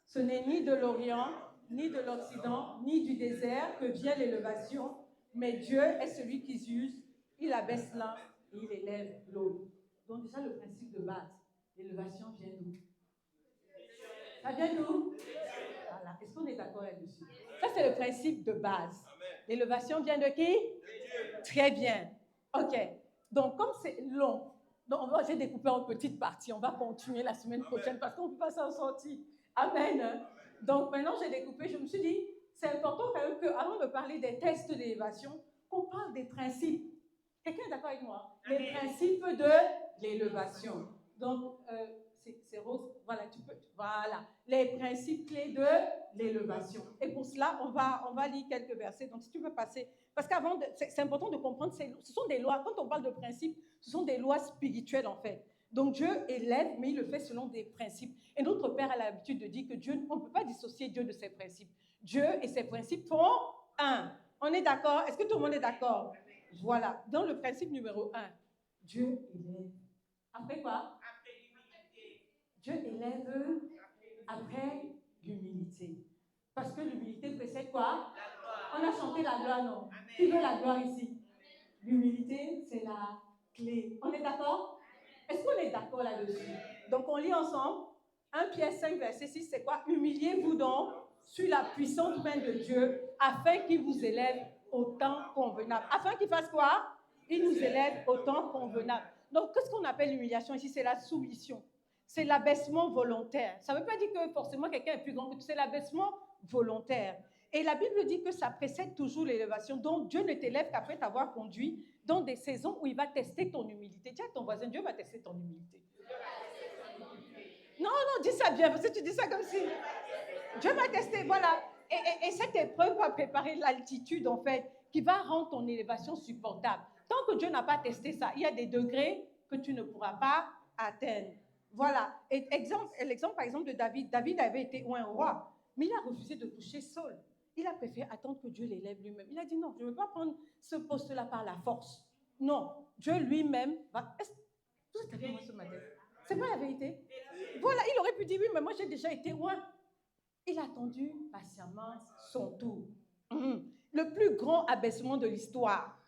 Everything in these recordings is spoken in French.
Ce n'est ni de l'Orient, ni de l'Occident, ni du désert que vient l'élévation, mais Dieu est celui qui use, il abaisse l'un et il élève l'autre. Donc déjà le principe de base, l'élévation vient d'où? Ça vient d'où? Voilà. Est-ce qu'on est d'accord là-dessus? Ça, c'est le principe de base. L'élévation vient de qui? Très bien. OK. Donc, comme c'est long, donc j'ai découpé en petites parties. On va continuer la semaine prochaine parce qu'on ne peut pas s'en sortir. Amen. Donc, maintenant, j'ai découpé. Je me suis dit, c'est important quand même qu'avant de parler des tests d'élévation, qu'on parle des principes. Quelqu'un est d'accord avec moi? Les principes de l'élévation. Donc, c'est rose. Voilà, voilà. Les principes clés de l'élévation. Et pour cela, on va lire quelques versets. Donc, si tu veux passer. Parce qu'avant, c'est important de comprendre, ce sont des lois. Quand on parle de principes, ce sont des lois spirituelles, en fait. Donc, Dieu élève, mais il le fait selon des principes. Et notre Père a l'habitude de dire que Dieu, on ne peut pas dissocier Dieu de ses principes. Dieu et ses principes font un. On est d'accord? Est-ce que tout le monde est d'accord? Voilà. Dans le principe numéro 1, Dieu élève. Après quoi? Après l'humilité. Dieu élève après l'humilité. Parce que l'humilité précède quoi? La gloire. On a chanté la gloire, non? Amen. Qui veut la gloire ici? L'humilité, c'est la clé. On est d'accord? Est-ce qu'on est d'accord là-dessus? Donc, on lit ensemble. 1 Pierre 5, verset 6, c'est quoi? Humiliez-vous donc sur la puissante main de Dieu afin qu'il vous élève au temps convenable. Afin qu'il fasse quoi? Il nous élève au temps convenable. Donc, qu'est-ce qu'on appelle l'humiliation ici? C'est la soumission. C'est l'abaissement volontaire. Ça ne veut pas dire que forcément quelqu'un est plus grand que tu. C'est l'abaissement volontaire. Et la Bible dit que ça précède toujours l'élévation. Donc, Dieu ne t'élève qu'après t'avoir conduit dans des saisons où il va tester ton humilité. Dis à ton voisin, Dieu va tester ton humilité. Non, dis ça bien, parce que tu dis ça comme si... Dieu va tester, voilà. Et cette épreuve va préparer l'altitude, en fait, qui va rendre ton élévation supportable. Tant que Dieu n'a pas testé ça, il y a des degrés que tu ne pourras pas atteindre. Voilà. Et l'exemple, par exemple, de David. David avait été un roi, mais il a refusé de toucher Saul. Il a préféré attendre que Dieu l'élève lui-même. Il a dit non, je ne veux pas prendre ce poste-là par la force. Non, Dieu lui-même va... Vous êtes avec moi ce matin? C'est pas la vérité? Voilà, il aurait pu dire oui, mais moi j'ai déjà été loin. Il a attendu patiemment son tour. Le plus grand abaissement de l'histoire,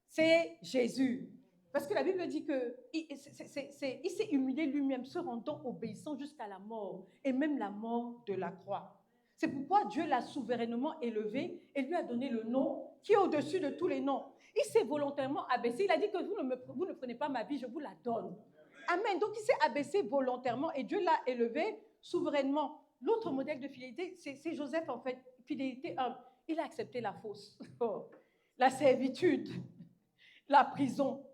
c'est Jésus. Parce que la Bible dit qu'il s'est humilié lui-même, se rendant obéissant jusqu'à la mort, et même la mort de la croix. C'est pourquoi Dieu l'a souverainement élevé et lui a donné le nom qui est au-dessus de tous les noms. Il s'est volontairement abaissé. Il a dit que vous ne prenez pas ma vie, je vous la donne. Amen. Donc il s'est abaissé volontairement et Dieu l'a élevé souverainement. L'autre modèle de fidélité, c'est Joseph en fait. Fidélité humble. Il a accepté la fausse, la servitude, la prison.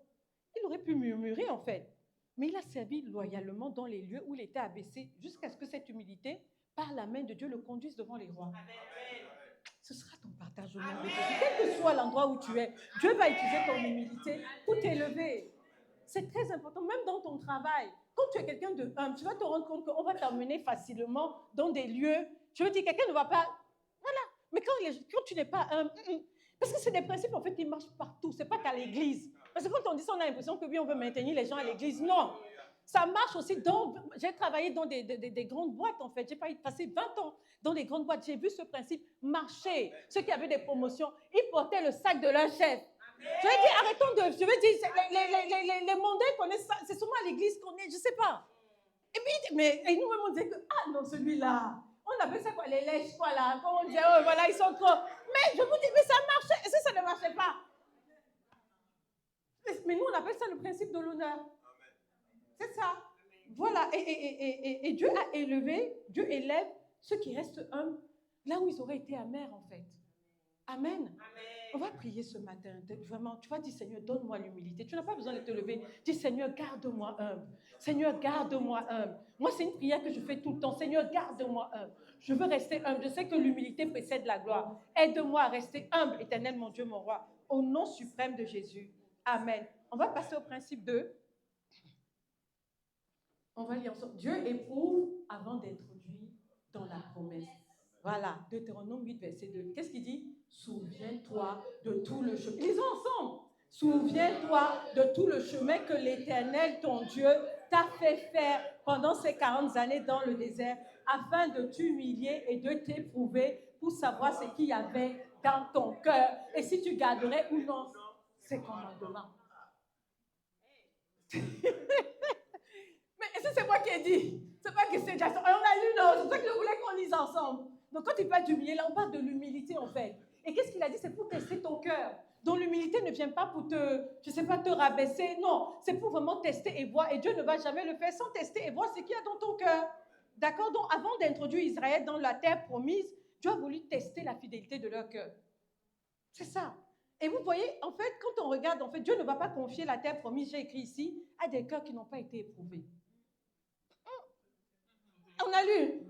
Il aurait pu murmurer en fait. Mais il a servi loyalement dans les lieux où il était abaissé jusqu'à ce que cette humilité, par la main de Dieu, le conduise devant les rois. Amen. Ce sera ton partage au monde de Dieu. Quel que soit l'endroit où tu es, Dieu va utiliser ton humilité pour t'élever. C'est très important, même dans ton travail. Quand tu es quelqu'un de humble, tu vas te rendre compte qu'on va t'emmener facilement dans des lieux. Je veux dire, quelqu'un ne va pas... Voilà. Mais quand tu n'es pas humble... Parce que c'est des principes, en fait, qui marchent partout. Ce n'est pas qu'à l'église. Parce que quand on dit ça, on a l'impression que oui, on veut maintenir les gens à l'église. Non. Ça marche aussi. J'ai travaillé dans des grandes boîtes, en fait. J'ai passé 20 ans dans des grandes boîtes. J'ai vu ce principe marcher. Ceux qui avaient des promotions, ils portaient le sac de leur chef. Je veux dire, arrêtons de... Je veux dire, les mondains connaissent ça. C'est souvent à l'église qu'on est, je ne sais pas. Et puis, et nous-mêmes, on disait que, ah non, celui-là... On appelle ça quoi? Les lèches, quoi, là. Quand on dit, oh, voilà, ils sont trop. Mais je vous dis, mais ça marchait. Et si ça ne marchait pas? Mais nous, on appelle ça le principe de l'honneur. C'est ça. Voilà. Et Dieu a élevé, Dieu élève ceux qui restent humbles là où ils auraient été amers, en fait. Amen. Amen. On va prier ce matin. Vraiment, tu vas dire, Seigneur, donne-moi l'humilité. Tu n'as pas besoin de te lever. Dis, Seigneur, garde-moi humble. Seigneur, garde-moi humble. Moi, c'est une prière que je fais tout le temps. Seigneur, garde-moi humble. Je veux rester humble. Je sais que l'humilité précède la gloire. Aide-moi à rester humble, éternel, mon Dieu, mon roi. Au nom suprême de Jésus. Amen. On va passer au principe 2. On va lire ensemble. Dieu éprouve avant d'introduire dans la promesse. Voilà, Deutéronome 8, verset 2. Qu'est-ce qu'il dit? Souviens-toi de tout le chemin. Lisons ensemble. Souviens-toi de tout le chemin que l'Éternel, ton Dieu, t'a fait faire pendant ces 40 années dans le désert afin de t'humilier et de t'éprouver pour savoir ce qu'il y avait dans ton cœur et si tu garderais ou non ces commandements. Mais c'est moi qui ai dit. C'est pas que c'est Jackson. On a lu, non, c'est pour ça que je voulais qu'on lise ensemble. Donc quand il parle d'humilier, là, on parle de l'humilité en fait. Et qu'est-ce qu'il a dit? C'est pour tester ton cœur. Donc l'humilité ne vient pas pour te, je sais pas, te rabaisser. Non, c'est pour vraiment tester et voir. Et Dieu ne va jamais le faire sans tester et voir ce qu'il y a dans ton cœur. D'accord? Donc avant d'introduire Israël dans la terre promise, Dieu a voulu tester la fidélité de leur cœur. C'est ça. Et vous voyez, en fait, quand on regarde, en fait, Dieu ne va pas confier la terre promise, j'ai écrit ici, à des cœurs qui n'ont pas été éprouvés. On a lu.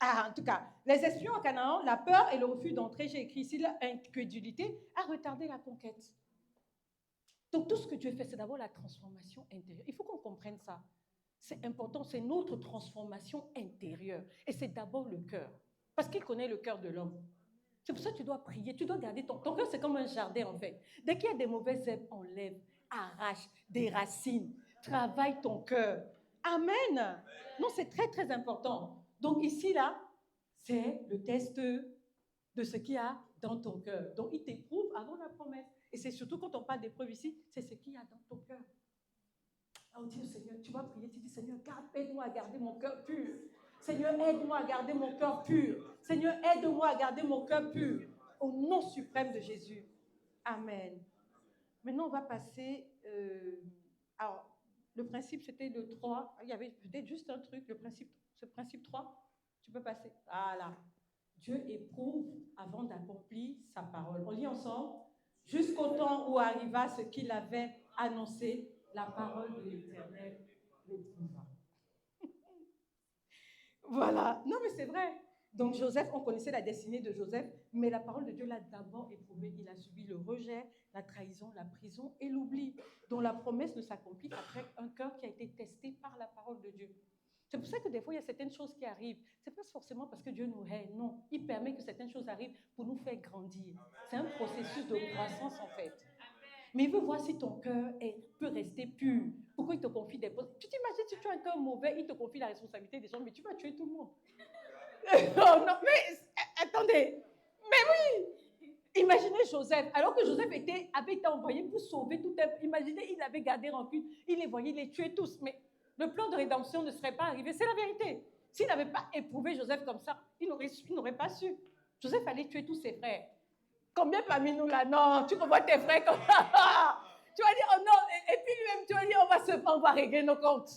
Ah, en tout cas, les espions en Canaan, la peur et le refus d'entrer, j'ai écrit ici, l'incrédulité a retardé la conquête. Donc tout ce que Dieu fait, c'est d'abord la transformation intérieure. Il faut qu'on comprenne ça. C'est important, c'est notre transformation intérieure. Et c'est d'abord le cœur. Parce qu'il connaît le cœur de l'homme. C'est pour ça que tu dois prier, tu dois garder ton cœur, c'est comme un jardin en fait. Dès qu'il y a des mauvaises herbes, enlève, arrache, des racines, travaille ton cœur. Amen. Non, c'est très très important. Donc ici là, c'est le test de ce qu'il y a dans ton cœur. Donc il t'éprouve avant la promesse. Et c'est surtout quand on parle d'épreuve ici, c'est ce qu'il y a dans ton cœur. On dit au Seigneur, tu vas prier, tu dis Seigneur, aide-moi à garder mon cœur pur. Seigneur, aide-moi à garder mon cœur pur. Seigneur, aide-moi à garder mon cœur pur. Au nom suprême de Jésus. Amen. Maintenant, on va passer. Alors, le principe, c'était le 3. Il y avait peut-être juste un truc, ce principe 3. Tu peux passer. Voilà. Dieu éprouve avant d'accomplir sa parole. On lit ensemble. Jusqu'au temps où arriva ce qu'il avait annoncé, la parole de l'Éternel l'éprouva. Voilà. Non, mais c'est vrai. Donc Joseph, on connaissait la destinée de Joseph, mais la parole de Dieu l'a d'abord éprouvé. Il a subi le rejet, la trahison, la prison et l'oubli, dont la promesse ne s'accomplit qu'après un cœur qui a été testé par la parole de Dieu. C'est pour ça que des fois, il y a certaines choses qui arrivent. Ce n'est pas forcément parce que Dieu nous hait, non. Il permet que certaines choses arrivent pour nous faire grandir. C'est un processus de croissance en fait. Mais il veut voir si ton cœur peut rester pur. Pourquoi il te confie des postes? Tu t'imagines si tu as un cœur mauvais, il te confie la responsabilité des gens, mais tu vas tuer tout le monde. Oh non, mais attendez. Mais oui. Imaginez Joseph, alors que Joseph avait été envoyé pour sauver tout un peuple. Imaginez, il avait gardé rancune, il les voyait, il les tuait tous. Mais le plan de rédemption ne serait pas arrivé. C'est la vérité. S'il n'avait pas éprouvé Joseph comme ça, il n'aurait pas su. Joseph allait tuer tous ses frères. Combien parmi nous là? Non, tu revois tes frères comme ça. Tu vas dire, oh non, et puis lui-même, tu vas dire, on va régler nos comptes.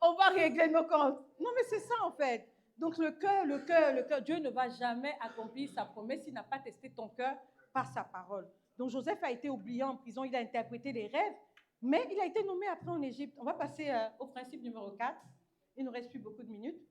On va régler nos comptes. Non, mais c'est ça en fait. Donc le cœur, Dieu ne va jamais accomplir sa promesse s'il n'a pas testé ton cœur par sa parole. Donc Joseph a été oublié en prison, il a interprété les rêves, mais il a été nommé après en Égypte. On va passer au principe numéro 4. Il ne nous reste plus beaucoup de minutes.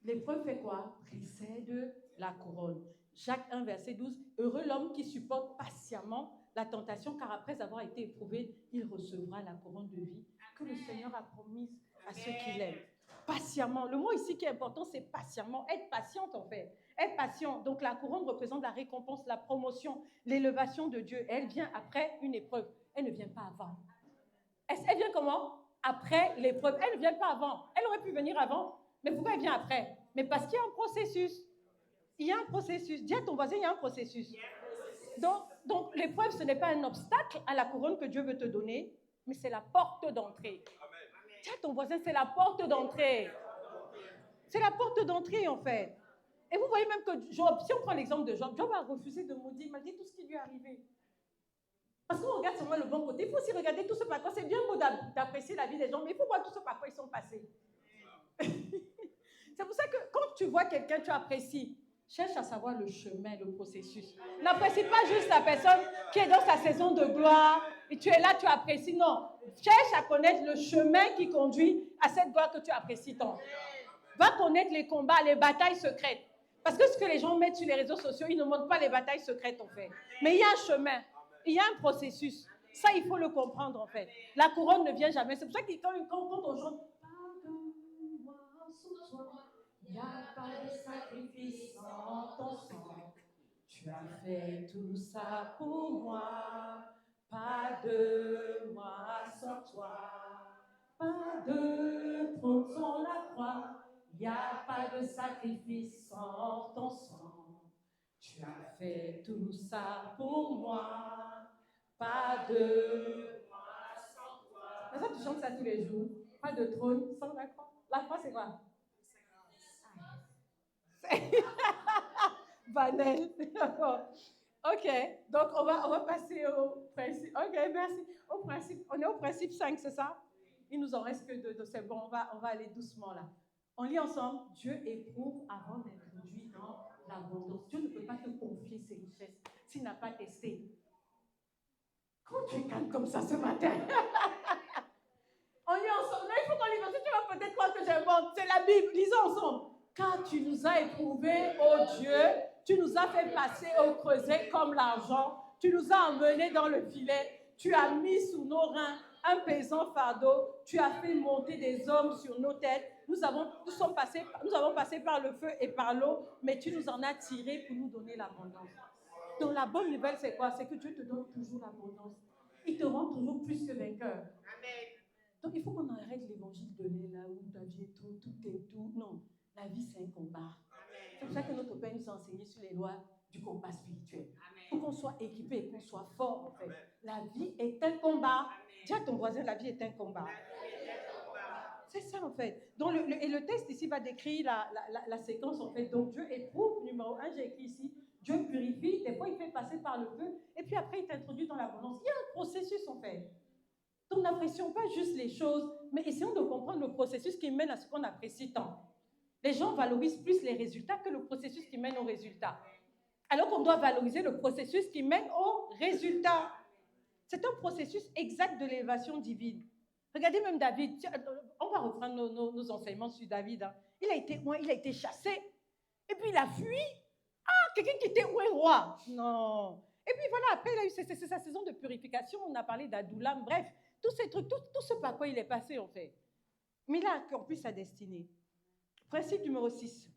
L'épreuve fait quoi? Précède la couronne. Jacques 1, verset 12. Heureux l'homme qui supporte patiemment la tentation, car après avoir été éprouvé, il recevra la couronne de vie que le Seigneur a promise à ceux qui l'aiment. Patiemment. Le mot ici qui est important, c'est patiemment. Être patiente, en fait. Être patient. Donc, la couronne représente la récompense, la promotion, l'élévation de Dieu. Elle vient après une épreuve. Elle ne vient pas avant. Elle vient comment? Après l'épreuve. Elle ne vient pas avant. Elle aurait pu venir avant. Mais pourquoi elle vient après? Mais parce qu'il y a un processus. Il y a un processus. Dis à ton voisin, il y a un processus. Donc l'épreuve, ce n'est pas un obstacle à la couronne que Dieu veut te donner, mais c'est la porte d'entrée. Dis à ton voisin, c'est la porte d'entrée. C'est la porte d'entrée, en fait. Et vous voyez même que Job, si on prend l'exemple de Job, Job a refusé de maudire malgré tout ce qui lui est arrivé. Parce qu'on regarde seulement le bon côté. Il faut aussi regarder tout ce par quoi. C'est bien beau d'apprécier la vie des gens, mais il faut voir tout ce par quoi ils sont passés. C'est pour ça que quand tu vois quelqu'un, tu apprécies. Cherche à savoir le chemin, le processus. N'apprécie pas juste la personne qui est dans sa saison de gloire et tu es là, tu apprécies. Non. Cherche à connaître le chemin qui conduit à cette gloire que tu apprécies tant. Va connaître les combats, les batailles secrètes. Parce que ce que les gens mettent sur les réseaux sociaux, ils ne montrent pas les batailles secrètes en fait. Mais il y a un chemin, il y a un processus. Ça, il faut le comprendre en fait. La couronne ne vient jamais. C'est pour ça que quand on chante, pardonne-moi sous toi. Il n'y a pas de sacrifice sans ton sang. Tu as fait tout ça pour moi. Pas de moi sans toi. Pas de trône sans la croix. Il n'y a pas de sacrifice sans ton sang. Tu as fait tout ça pour moi. Pas de moi sans toi. Mais ça, tu chantes ça tous les jours. Pas de trône sans la croix. La croix, c'est quoi? Vanel. Ok, donc on va passer au principe. Ok, merci. Au principe, on est au principe 5, c'est ça? Il nous en reste que 2, c'est bon, on va aller doucement là. On lit ensemble. Dieu éprouve avant d'introduire dans l'abondance. Dieu ne peut pas te confier ses richesses s'il n'a pas testé. Quand tu es calme comme ça ce matin, on lit ensemble. Là, il faut qu'on lit, parce que tu vas peut-être croire que j'invente. C'est la Bible, lisons ensemble. Car tu nous as éprouvés, ô Dieu, tu nous as fait passer au creuset comme l'argent, tu nous as emmenés dans le filet, tu as mis sous nos reins un pesant fardeau, tu as fait monter des hommes sur nos têtes, nous avons passé par le feu et par l'eau, mais tu nous en as tirés pour nous donner l'abondance. Donc la bonne nouvelle, c'est quoi? C'est que Dieu te donne toujours l'abondance. Il te rend toujours plus que vainqueur. Amen. Donc il faut qu'on arrête l'évangile de lait là où ta vie est tout est tout. Non, la vie c'est un combat. C'est pour ça que notre Père nous a enseigné sur les lois du combat spirituel. Il faut qu'on soit équipé et qu'on soit fort en fait. La vie est un combat. Dis à ton voisin, la vie est un combat. C'est ça en fait. Donc, et le texte ici va décrire la séquence en fait. Donc Dieu éprouve, numéro 1, j'ai écrit ici, Dieu purifie, des fois il fait passer par le feu, et puis après il t'introduit dans l'abondance. Il y a un processus en fait. Donc n'apprécions pas juste les choses, mais essayons de comprendre le processus qui mène à ce qu'on apprécie tant. Les gens valorisent plus les résultats que le processus qui mène au résultat. Alors qu'on doit valoriser le processus qui mène au résultat. C'est un processus exact de l'élévation divine. Regardez même David. On va reprendre nos enseignements sur David. Hein. Il a été chassé. Et puis il a fui. Ah, quelqu'un qui était roi. Non. Et puis voilà, après il a eu sa saison de purification. On a parlé d'Adoulam. Bref, tous ces trucs, tout ce par quoi il est passé en fait. Mais il a accompli sa destinée. Principe numéro 6.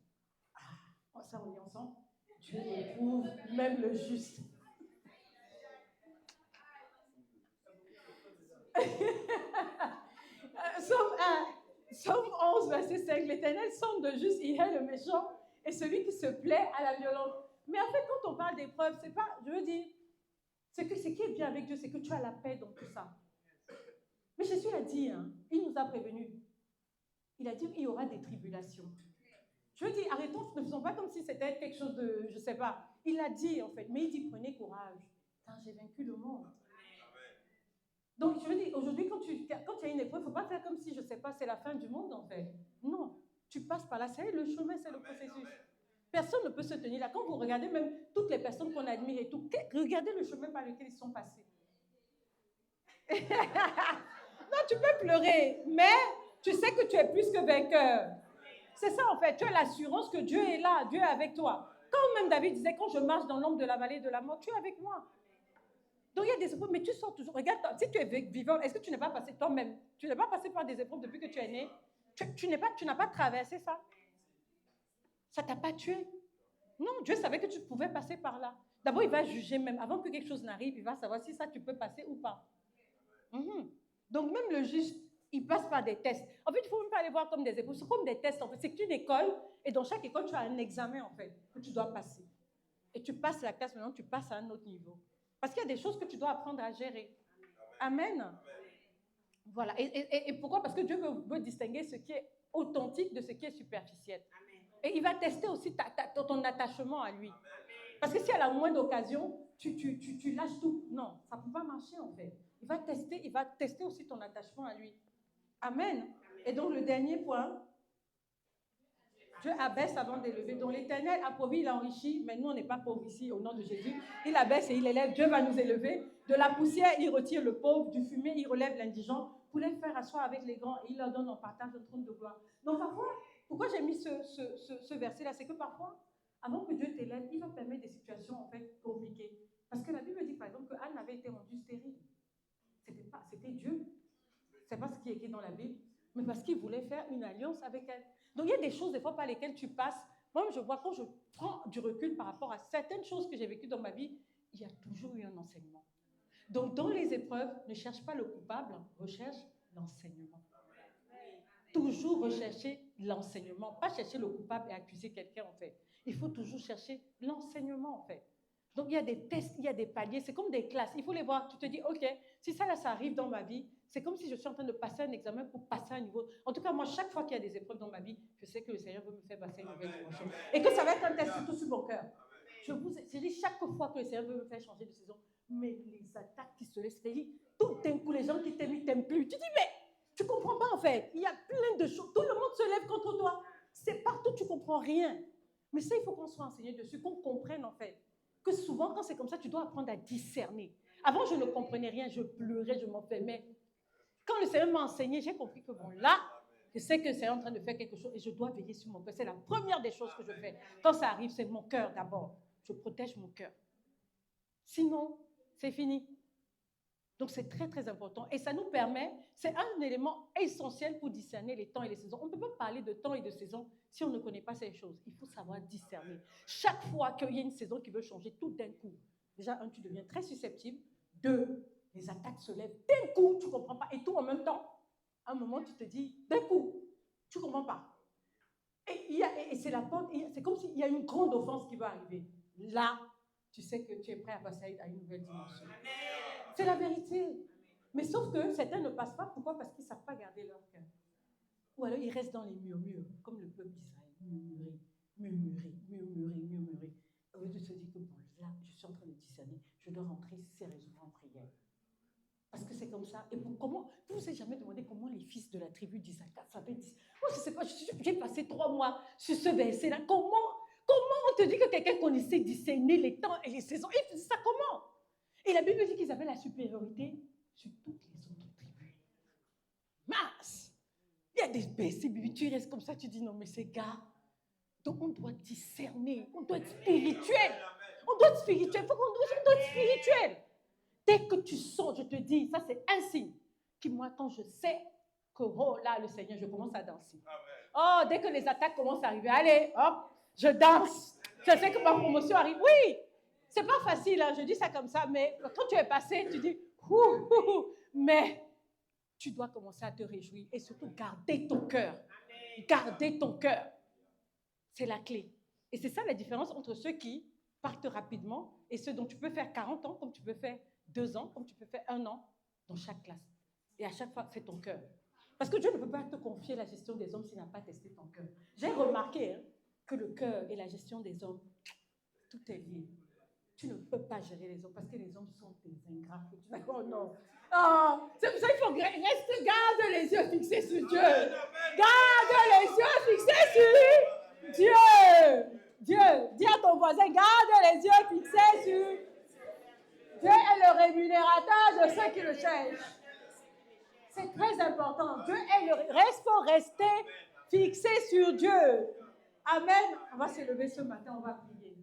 Ah, ça on lit ensemble. Dieu éprouve même le juste. Somme 11, verset 5. L'Éternel sonde de juste, il hait le méchant et celui qui se plaît à la violence. Mais en fait, quand on parle d'épreuve, c'est pas, je veux dire, ce qui est bien avec Dieu, c'est que tu as la paix dans tout ça. Mais Jésus a dit, hein, il nous a prévenus. Il a dit qu'il y aura des tribulations. Je veux dire, arrêtons, ne faisons pas comme si c'était quelque chose de, je ne sais pas. Il l'a dit en fait, mais il dit prenez courage, car j'ai vaincu le monde. Donc, je veux dire, aujourd'hui, quand il y a une épreuve, il ne faut pas faire comme si, je ne sais pas, c'est la fin du monde, en fait. Non, tu passes par là, c'est le chemin, c'est le processus. Personne ne peut se tenir là. Quand vous regardez même toutes les personnes qu'on admire et tout, regardez le chemin par lequel ils sont passés. Non, tu peux pleurer, mais tu sais que tu es plus que vainqueur. C'est ça, en fait. Tu as l'assurance que Dieu est là, Dieu est avec toi. Quand même David disait, quand je marche dans l'ombre de la vallée de la mort, tu es avec moi. Donc il y a des épreuves, mais tu sors toujours. Regarde, si tu es vivant, est-ce que tu n'es pas passé toi-même? Tu n'es pas passé par des épreuves depuis que tu es né? Tu n'as pas traversé ça? Ça ne t'a pas tué? Non, Dieu savait que tu pouvais passer par là. D'abord, il va juger même. Avant que quelque chose n'arrive, il va savoir si ça, tu peux passer ou pas. Donc même le juge, il passe par des tests. En fait, il ne faut même pas les voir comme des épreuves. C'est comme des tests, en fait. C'est une école, et dans chaque école, tu as un examen, en fait, que tu dois passer. Et tu passes la classe, maintenant, tu passes à un autre niveau. Parce qu'il y a des choses que tu dois apprendre à gérer. Amen. Amen. Voilà. Et pourquoi? Parce que Dieu veut distinguer ce qui est authentique de ce qui est superficiel. Amen. Et il va tester aussi ton attachement à lui. Amen. Parce que si à la moindre occasion, tu lâches tout, non, ça ne peut pas marcher en fait. Il va tester aussi ton attachement à lui. Amen. Amen. Et donc le dernier point, Dieu abaisse avant d'élever. Donc l'Éternel a promis, il a enrichi, mais nous on n'est pas pauvres ici au nom de Jésus. Il abaisse et il élève, Dieu va nous élever. De la poussière, il retire le pauvre, du fumier, il relève l'indigent, pour les faire asseoir avec les grands, et il leur donne en partage le trône de gloire. Donc parfois, pourquoi j'ai mis ce verset-là, c'est que parfois, avant que Dieu t'élève, il va permettre des situations en fait compliquées. Parce que la Bible dit par exemple que Anne avait été rendue stérile. C'était Dieu. C'est pas ce qui est écrit dans la Bible, mais parce qu'il voulait faire une alliance avec elle. Donc il y a des choses des fois par lesquelles tu passes. Moi, je vois quand je prends du recul par rapport à certaines choses que j'ai vécues dans ma vie, il y a toujours eu un enseignement. Donc, dans les épreuves, ne cherche pas le coupable, recherche l'enseignement. Toujours rechercher l'enseignement, pas chercher le coupable et accuser quelqu'un en fait. Il faut toujours chercher l'enseignement en fait. Donc il y a des tests, il y a des paliers, c'est comme des classes. Il faut les voir. Tu te dis, ok, si ça là, ça arrive dans ma vie, c'est comme si je suis en train de passer un examen pour passer un niveau. En tout cas, moi, chaque fois qu'il y a des épreuves dans ma vie, je sais que le Seigneur veut me faire passer une nouvelle dimension. Et que ça va être un test surtout sur mon cœur. Je dis chaque fois que le Seigneur veut me faire changer de saison, mais les attaques qui se laissent faire, tout d'un coup, les gens qui t'aiment, ils t'aiment plus. Tu dis, mais tu ne comprends pas en fait. Il y a plein de choses. Tout le monde se lève contre toi. C'est partout, tu ne comprends rien. Mais ça, il faut qu'on soit enseigné dessus, qu'on comprenne en fait. Que souvent, quand c'est comme ça, tu dois apprendre à discerner. Avant, je ne comprenais rien, je pleurais, je m'enfermais. Quand le Seigneur m'a enseigné, j'ai compris que bon, là, je sais que c'est en train de faire quelque chose et je dois veiller sur mon cœur. C'est la première des choses que je fais. Quand ça arrive, c'est mon cœur d'abord. Je protège mon cœur. Sinon, c'est fini. Donc, c'est très, très important. Et ça nous permet, c'est un élément essentiel pour discerner les temps et les saisons. On ne peut pas parler de temps et de saison si on ne connaît pas ces choses. Il faut savoir discerner. Chaque fois qu'il y a une saison qui veut changer, tout d'un coup, déjà, un, tu deviens très susceptible. Deux, les attaques se lèvent. D'un coup, tu ne comprends pas. Et tout en même temps, à un moment, tu te dis, d'un coup, tu ne comprends pas. Et c'est la porte, c'est comme s'il y a une grande offense qui va arriver. Là, tu sais que tu es prêt à passer à une nouvelle dimension. C'est la vérité. Mais sauf que certains ne passent pas. Pourquoi? Parce qu'ils ne savent pas garder leur cœur. Ou alors ils restent dans les murmures, comme le peuple d'Israël. Murmurer, murmurer, murmurer, murmurer. Au lieu de se dire que bon, là, je suis en train de discerner, je dois rentrer sérieusement en prière. Parce que c'est comme ça. Et comment, vous ne vous êtes jamais demandé comment les fils de la tribu d'Isaac savaient dire. Moi, je sais pas, j'ai passé 3 mois sur ce verset-là. Comment on te dit que quelqu'un connaissait discerner les temps et les saisons? Il faisait ça comment? Et la Bible dit qu'ils avaient la supériorité sur toutes les autres tribus. Mince! Il y a des versets bibliques, tu restes comme ça, tu dis non, mais ces gars. Donc on doit discerner, on doit être spirituel. On doit être spirituel, il faut qu'on doit être spirituel. Dès que tu sens, je te dis, ça c'est un signe qui, moi, quand je sais que, oh là, le Seigneur, je commence à danser. Oh, dès que les attaques commencent à arriver, allez, hop, je danse. Je sais que ma promotion arrive. Oui, c'est pas facile, hein, je dis ça comme ça, mais quand tu es passé, tu dis, mais tu dois commencer à te réjouir et surtout garder ton cœur. Garder ton cœur. C'est la clé. Et c'est ça la différence entre ceux qui partent rapidement et ceux dont tu peux faire 40 ans, comme tu peux faire 2 ans, comme tu peux faire 1 an dans chaque classe. Et à chaque fois, c'est ton cœur. Parce que Dieu ne peut pas te confier la gestion des hommes s'il n'a pas testé ton cœur. J'ai remarqué que le cœur et la gestion des hommes, tout est lié. Tu ne peux pas gérer les hommes parce que les hommes sont des ingrats. Oh non. Oh, c'est pour ça qu'il faut garde les yeux fixés sur Dieu. Garde les yeux fixés sur Dieu. Dieu. Dis à ton voisin, garde les yeux fixés sur Dieu est le rémunérateur de ceux qui le cherchent. C'est très important. Dieu est le... faut rester fixé sur Dieu. Amen. On va se lever ce matin, on va prier.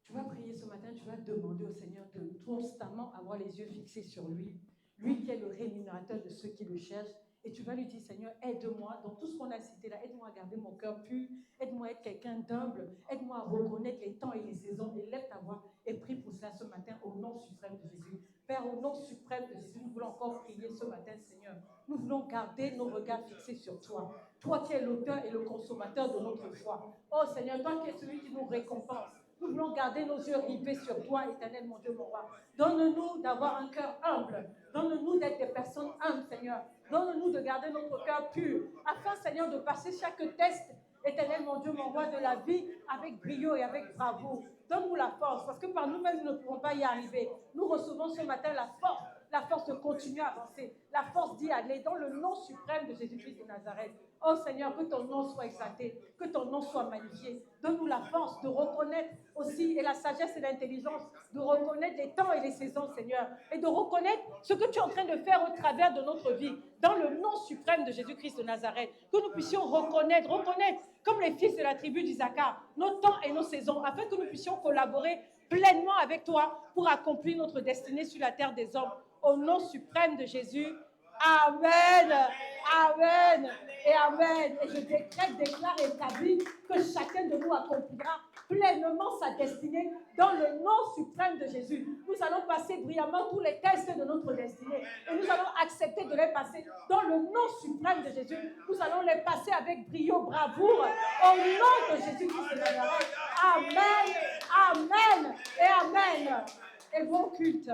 Tu vas prier ce matin, tu vas demander au Seigneur de constamment avoir les yeux fixés sur lui. Lui qui est le rémunérateur de ceux qui le cherchent. Et tu vas lui dire, Seigneur, aide-moi dans tout ce qu'on a cité là. Aide-moi à garder mon cœur pur. Aide-moi à être quelqu'un d'humble. Aide-moi à reconnaître les temps et les saisons. Et lève ta voix et prie pour cela ce matin au nom suprême de Jésus. Père, au nom suprême de Jésus, nous voulons encore prier ce matin, Seigneur. Nous voulons garder nos regards fixés sur toi. Toi qui es l'auteur et le consommateur de notre foi. Oh Seigneur, toi qui es celui qui nous récompense. Nous voulons garder nos yeux rivés sur toi, éternel mon Dieu, mon roi. Donne-nous d'avoir un cœur humble. Donne-nous d'être des personnes humbles, Seigneur. Donne-nous de garder notre cœur pur, afin, Seigneur, de passer chaque test, éternel mon Dieu, mon roi, de la vie avec brio et avec bravoure. Donne-nous la force, parce que par nous-mêmes, nous ne pouvons pas y arriver. Nous recevons ce matin la force de continuer à avancer, la force d'y aller dans le nom suprême de Jésus-Christ de Nazareth. Oh Seigneur, que ton nom soit exalté, que ton nom soit magnifié. Donne-nous la force de reconnaître aussi, et la sagesse et l'intelligence, de reconnaître les temps et les saisons, Seigneur, et de reconnaître ce que tu es en train de faire au travers de notre vie, dans le nom suprême de Jésus-Christ de Nazareth. Que nous puissions reconnaître, comme les fils de la tribu d'Isaac, nos temps et nos saisons, afin que nous puissions collaborer pleinement avec toi pour accomplir notre destinée sur la terre des hommes. Au nom suprême de Jésus. Amen. Amen. Et amen. Et je décrète, déclare et établis que chacun de nous accomplira pleinement sa destinée dans le nom suprême de Jésus. Nous allons passer brillamment tous les tests de notre destinée et nous allons accepter de les passer dans le nom suprême de Jésus. Nous allons les passer avec brio, bravoure au nom de Jésus-Christ de Nazareth. Amen, amen et amen. Et bon culte.